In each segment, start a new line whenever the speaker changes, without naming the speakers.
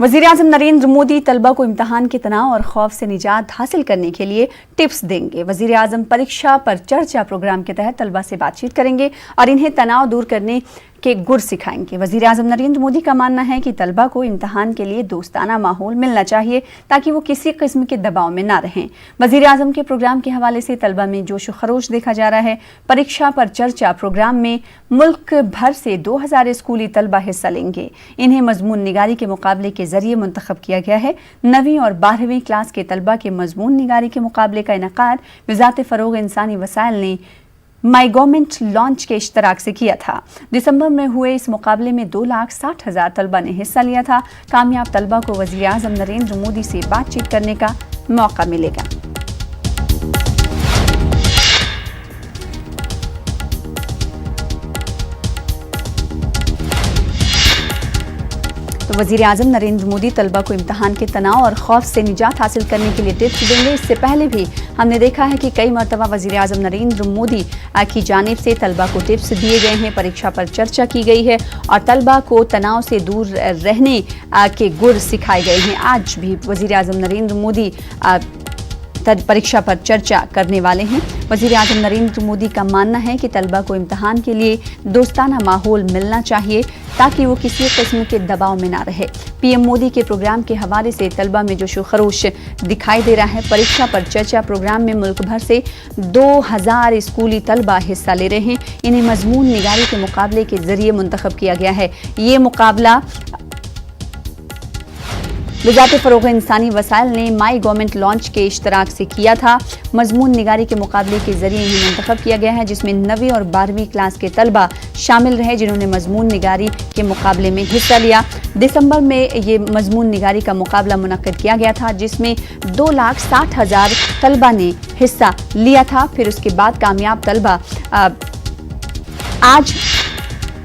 वज़ीर-ए-आज़म नरेंद्र मोदी तलबा को इम्तिहान के तनाव और खौफ से निजात हासिल करने के लिए टिप्स देंगे। वज़ीर-ए-आज़म परीक्षा पर चर्चा प्रोग्राम के तहत तलबा से बातचीत करेंगे और इन्हें तनाव दूर करने के गुर सिखाएंगे। वज़ीर-ए-आज़म नरेंद्र मोदी का मानना है कि तलबा को इम्तिहान के लिए दोस्ताना माहौल मिलना चाहिए ताकि वो किसी किस्म के दबाव में ना रहें। वज़ीर-ए-आज़म के प्रोग्राम के हवाले से तलबा में जोश व खरोश देखा जा रहा है। परीक्षा पर चर्चा प्रोग्राम में मुल्क भर से 2000 स्कूली तलबा हिस्सा लेंगे। इन्हें मजमून निगारी के मुकाबले के जरिए मुंतखब किया गया है। 9वीं और 12वीं क्लास के तलबा के मजमून निगारी के मुकाबले का इनकाद वज़ारत फ़रोग़ इंसानी वसाइल ने माई गवर्नमेंट लॉन्च के इश्तराक से किया था। दिसंबर में हुए इस मुकाबले में 2,60,000 तलबा ने हिस्सा लिया था। कामयाब तलबा को वज़ीर-ए-आज़म नरेंद्र मोदी से बातचीत करने का मौका मिलेगा। तो वज़ीर-ए-आज़म नरेंद्र मोदी तलबा को इम्तिहान के तनाव और खौफ से निजात हासिल करने के लिए टिप्स देंगे। इससे पहले भी हमने देखा है कि कई मरतबा वज़ीर-ए-आज़म नरेंद्र मोदी की जानिब से तलबा को टिप्स दिए गए हैं, परीक्षा पर चर्चा की गई है और तलबा को तनाव से दूर रहने के गुर सिखाए गए हैं। आज भी वज़ीर-ए-आज़म नरेंद्र मोदी परीक्षा पर चर्चा करने वाले हैं। वज़ीर-ए-आज़म नरेंद्र मोदी का मानना है कि तलबा को इम्तिहान के लिए दोस्ताना माहौल मिलना चाहिए ताकि वो किसी किस्म के दबाव में ना रहे। पीएम मोदी के प्रोग्राम के हवाले से तलबा में जोश व खरोश दिखाई दे रहा है। परीक्षा पर चर्चा प्रोग्राम में मुल्क भर से 2000 स्कूली तलबा हिस्सा ले रहे हैं। इन्हें मजमून निगारी के मुकाबले के जरिए मुंतखब किया गया है। ये मुकाबला वज़ारत फ़रोग़ इंसानी वसाइल ने माई गवर्नमेंट लॉन्च के इश्तराक से किया था। मजमून निगारी के मुकाबले के जरिए इन्हें मुंतखब किया गया है, जिसमें 9वीं और 12वीं क्लास के तलबा शामिल रहे जिन्होंने मजमून निगारी के मुकाबले में हिस्सा लिया। दिसंबर में ये मजमून निगारी का मुकाबला मुनक्किद किया गया था, जिसमें 2,60,000 तलबा ने हिस्सा लिया था। फिर उसके बाद कामयाब तलबा आज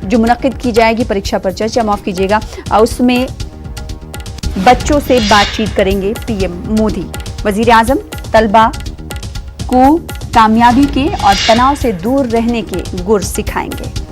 जो मुनक्किद की जाएगी परीक्षा पर चर्चा, माफ़ कीजिएगा, उसमें बच्चों से बातचीत करेंगे पीएम मोदी। वज़ीर-ए-आज़म तलबा को कामयाबी के और तनाव से दूर रहने के गुर सिखाएंगे।